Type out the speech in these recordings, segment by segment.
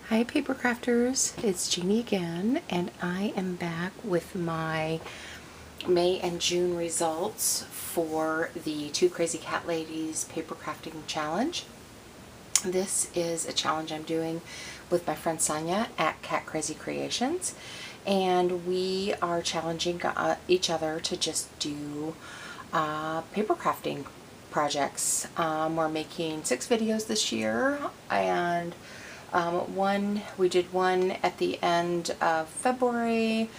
Hi Papercrafters, it's Jeannie again, and I am back with my May and June results for the Two Crazy Cat Ladies Papercrafting Challenge. This is a challenge I'm doing with my friend Sonya at Cat Crazy Creations, and we are challenging each other to just do papercrafting projects. We're making 6 videos this year, and we did one at the end of February,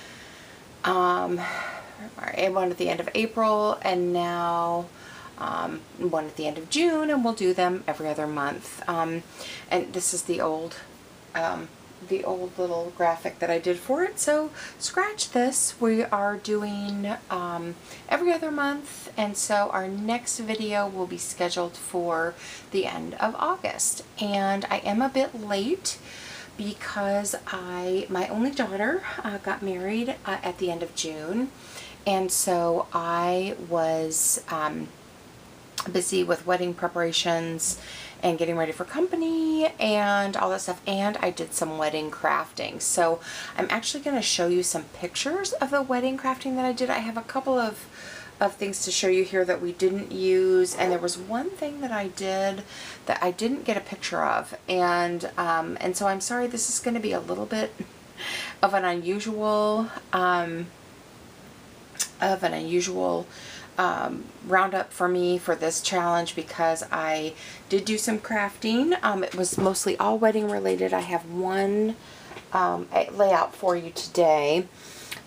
one at the end of April, and now one at the end of June, and we'll do them every other month. And this is the old little graphic that I did for it, so scratch this. We are doing every other month, and so our next video will be scheduled for the end of August. And I am a bit late because my only daughter got married at the end of June, and so I was busy with wedding preparations and getting ready for company and all that stuff, and I did some wedding crafting. So I'm actually going to show you some pictures of the wedding crafting that I did. I have a couple of things to show you here that we didn't use, and there was one thing that I did that I didn't get a picture of, and so I'm sorry, this is going to be a little bit of an unusual roundup for me for this challenge, because I did do some crafting. It was mostly all wedding related. I have one layout for you today,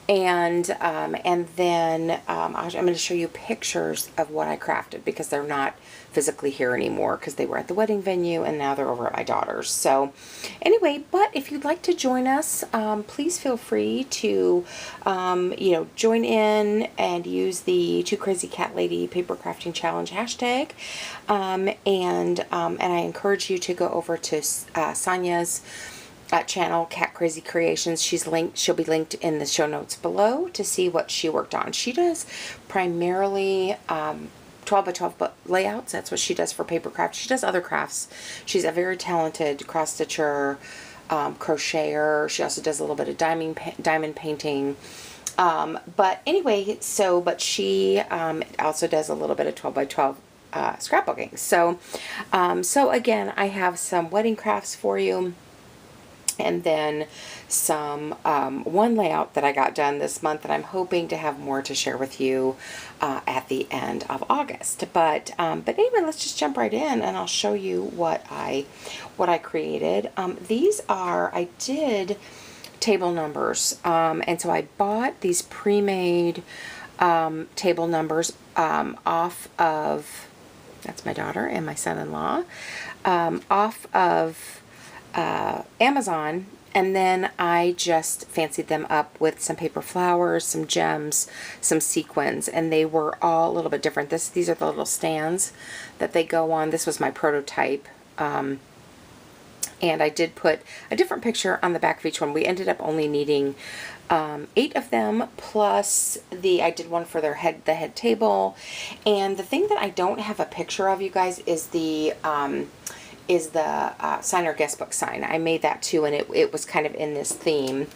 and then I'm going to show you pictures of what I crafted, because they're not physically here anymore because they were at the wedding venue and now they're over at my daughter's. So anyway, but if you'd like to join us, please feel free to join in and use the Two Crazy Cat Lady Papercrafting Challenge hashtag, and I encourage you to go over to Sonya's channel, Cat Crazy Creations. She'll be linked in the show notes below to see what she worked on. She does primarily 12 by 12 layouts. That's what she does for papercraft. She does other crafts. She's a very talented cross stitcher, crocheter. She also does a little bit of diamond painting. But anyway, but she also does a little bit of 12 by 12 scrapbooking. So again, I have some wedding crafts for you, and then some one layout that I got done this month that I'm hoping to have more to share with you at the end of August. But anyway, let's just jump right in, and I'll show you what I created. I did table numbers, and so I bought these pre-made table numbers off of, that's my daughter and my son-in-law, off of Amazon, and then I just fancied them up with some paper flowers, some gems, some sequins, and they were all a little bit different. These are the little stands that they go on. This was my prototype, and I did put a different picture on the back of each one. We ended up only needing 8 of them, plus I did one for the head table. And the thing that I don't have a picture of, you guys, is the signer guest book sign. I made that too, and it was kind of in this theme.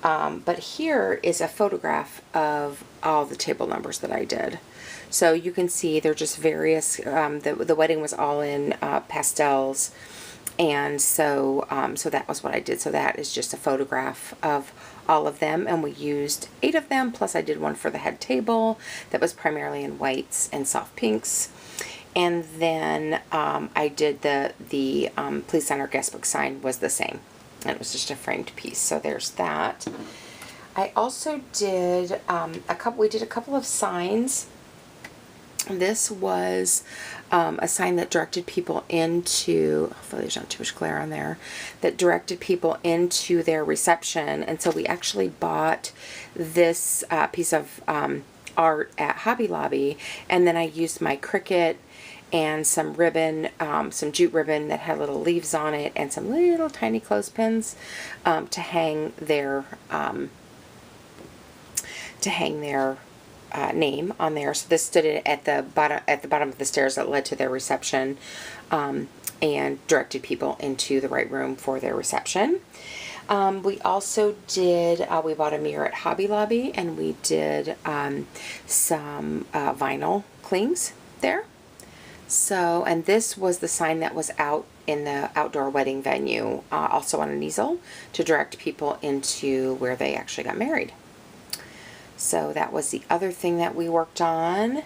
But here is a photograph of all the table numbers that I did. So you can see they're just various, the wedding was all in pastels, and so that was what I did. So that is just a photograph of all of them, and we used 8 of them, plus I did one for the head table that was primarily in whites and soft pinks. And then I did the Please Sign Our Guest Book sign was the same, and it was just a framed piece. So there's that. I also did we did a couple of signs. This was a sign that directed people into, hopefully there's not too much glare on there, that directed people into their reception. And so we actually bought this piece of art at Hobby Lobby, and then I used my Cricut and some ribbon, some jute ribbon that had little leaves on it, and some little tiny clothespins to hang their name on there. So this stood at the bottom of the stairs that led to their reception. and directed people into the right room for their reception. We also did, we bought a mirror at Hobby Lobby, and we did some vinyl clings there. So, and this was the sign that was out in the outdoor wedding venue, also on an easel, to direct people into where they actually got married. So that was the other thing that we worked on.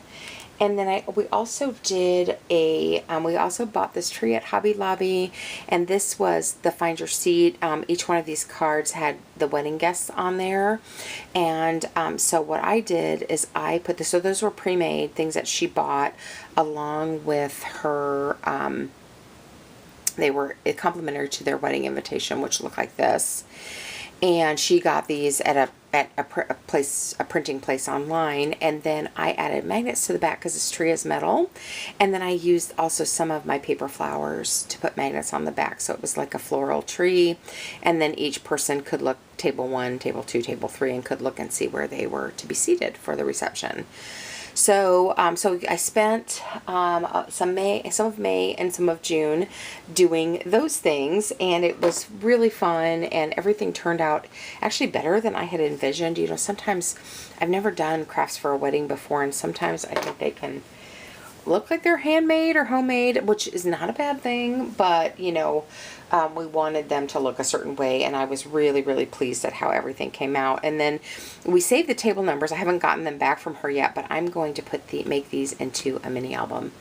And then we also did we also bought this tree at Hobby Lobby, and this was the Find Your Seat. Each one of these cards had the wedding guests on there. And so what I did is I put this, so those were pre-made things that she bought along with her, they were complimentary to their wedding invitation, which looked like this. And she got these at a printing place online, and then I added magnets to the back because this tree is metal, and then I used also some of my paper flowers to put magnets on the back, so it was like a floral tree, and then each person could look, table 1, table 2, table 3, and could look and see where they were to be seated for the reception. So, so I spent some of May and some of June doing those things, and it was really fun, and everything turned out actually better than I had envisioned. You know, sometimes I've never done crafts for a wedding before, and sometimes I think they can look like they're handmade or homemade, which is not a bad thing, but you know, we wanted them to look a certain way, and I was really, really pleased at how everything came out. And then we saved the table numbers. I haven't gotten them back from her yet, but I'm going to make these into a mini album,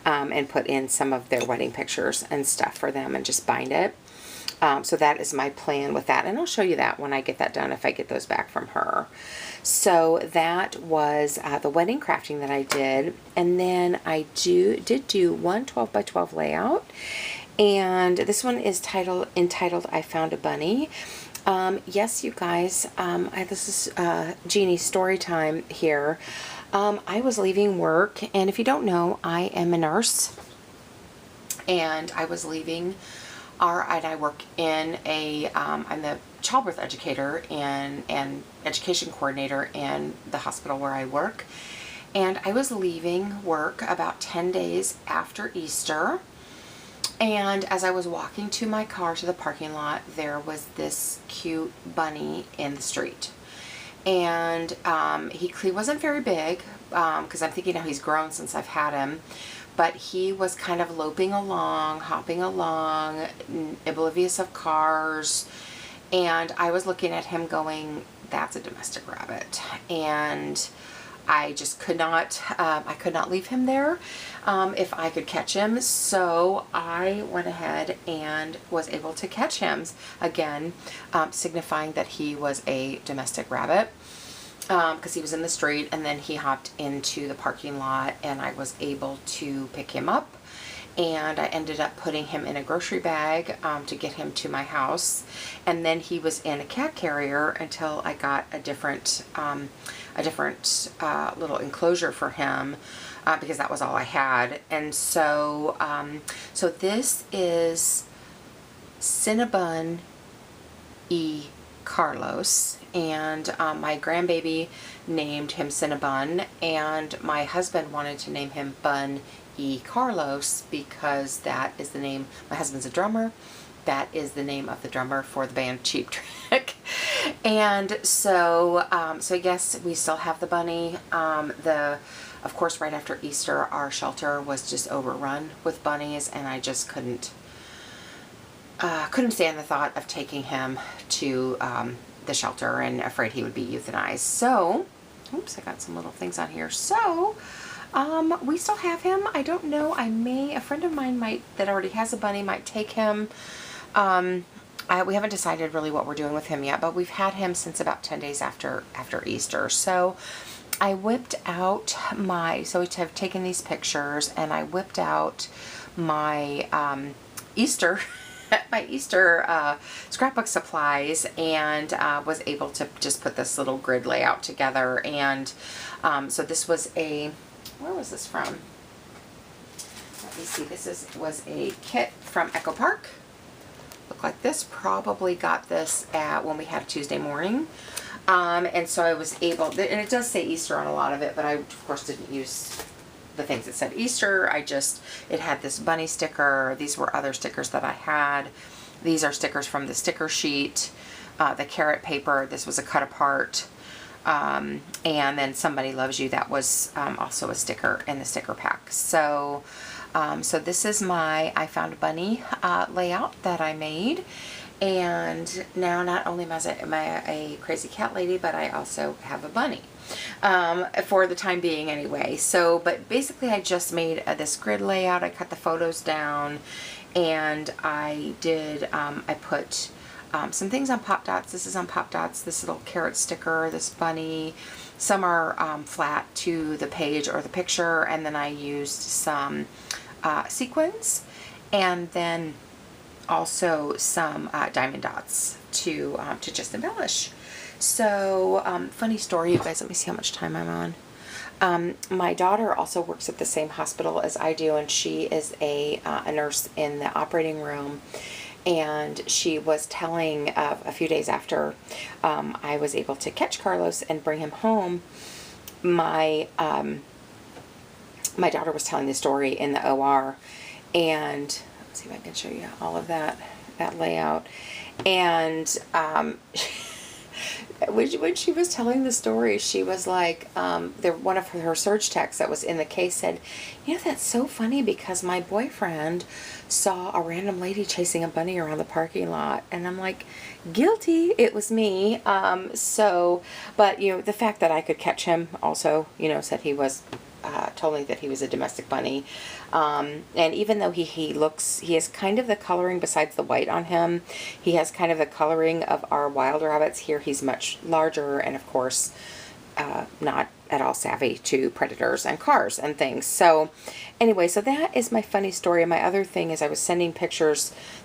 and put in some of their wedding pictures and stuff for them and just bind it. So that is my plan with that, and I'll show you that when I get that done, if I get those back from her. So that was the wedding crafting that I did, and then I did do one 12 by 12 layout, and this one is entitled I Found a Bunny. Yes, you guys, this is Jeannie's story time here. I was leaving work, and if you don't know, I am a nurse, and I was leaving and I work in I'm the childbirth educator and education coordinator in the hospital where I work. And I was leaving work about 10 days after Easter. And as I was walking to my car to the parking lot, there was this cute bunny in the street. And he wasn't very big, because I'm thinking now he's grown since I've had him. But he was kind of loping along, hopping along, oblivious of cars. And I was looking at him going, that's a domestic rabbit. And I just could not, I could not leave him there if I could catch him. So I went ahead and was able to catch him, again, signifying that he was a domestic rabbit. Because he was in the street, and then he hopped into the parking lot, and I was able to pick him up, and I ended up putting him in a grocery bag to get him to my house, and then he was in a cat carrier until I got a different little enclosure for him, because that was all I had. And so so this is Cinnabon E. Carlos, and my grandbaby named him Cinnabon, and my husband wanted to name him Bun E. Carlos because that is the name, my husband's a drummer, that is the name of the drummer for the band Cheap Trick. And so so yes, we still have the bunny. Of course, right after Easter, our shelter was just overrun with bunnies, and I just couldn't stand the thought of taking him to the shelter, and afraid he would be euthanized. So, oops, I got some little things on here. So, we still have him. I don't know. A friend of mine that already has a bunny might take him. We haven't decided really what we're doing with him yet, but we've had him since about 10 days after Easter. So, I whipped out so we have taken these pictures, and I whipped out my Easter scrapbook supplies, and was able to just put this little grid layout together. And so this was where was this from? Let me see. This was a kit from Echo Park. Look like this. Probably got this when we had Tuesday morning. And so I was able, and it does say Easter on a lot of it, but I of course didn't use the things that said Easter. It had this bunny sticker. These were other stickers that I had. These are stickers from the sticker sheet, the carrot paper. This was a cut apart. And then Somebody Loves You. That was also a sticker in the sticker pack. So, so this is my I Found a Bunny layout that I made. And now not only am I a crazy cat lady, but I also have a bunny. For the time being anyway. So, but basically I just made this grid layout. I cut the photos down, and I did, I put some things on Pop Dots. This is on Pop Dots, this little carrot sticker, this bunny. Some are flat to the page or the picture, and then I used some sequins, and then also some diamond dots to just embellish. So, funny story, you guys, let me see how much time I'm on. My daughter also works at the same hospital as I do, and she is a nurse in the operating room. And she was telling a few days after I was able to catch Carlos and bring him home, my daughter was telling the story in the OR, and let's see if I can show you all of that layout. And when she was telling the story, she was like, one of her surge techs that was in the case said, you know, that's so funny because my boyfriend saw a random lady chasing a bunny around the parking lot. And I'm like, guilty, it was me. But, you know, the fact that I could catch him also, you know, said he was, told me that he was a domestic bunny. And even though he has kind of the coloring, besides the white on him, he has kind of the coloring of our wild rabbits. Here he's much larger, and of course not at all savvy to predators and cars and things. So anyway, so that is my funny story. And my other thing is I was sending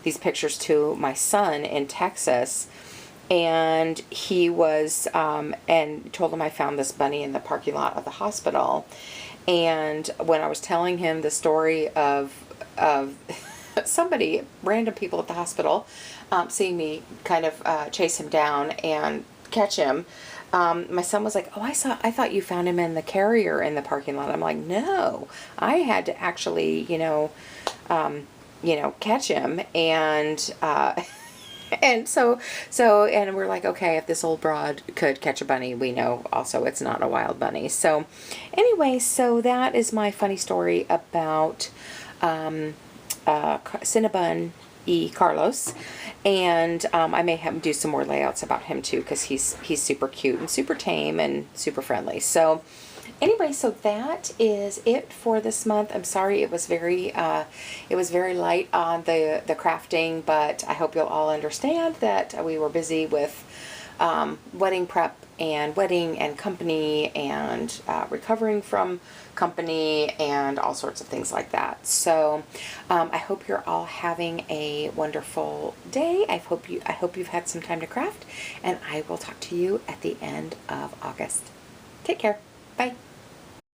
these pictures to my son in Texas, and he was and told him I found this bunny in the parking lot of the hospital. And when I was telling him the story of somebody, random people at the hospital, seeing me kind of chase him down and catch him, my son was like, oh, I thought you found him in the carrier in the parking lot. I'm like, no, I had to actually, catch him. And, and so, and we're like, okay, if this old broad could catch a bunny, we know also it's not a wild bunny. So anyway, so that is my funny story about, Cinnabon E. Carlos. And I may have him do some more layouts about him too, because he's super cute and super tame and super friendly. So anyway, so that is it for this month. I'm sorry it was very light on the crafting, but I hope you'll all understand that we were busy with wedding prep and wedding and company and recovering from company and all sorts of things like that. So I hope you're all having a wonderful day. I hope you've had some time to craft, and I will talk to you at the end of August. Take care. Bye.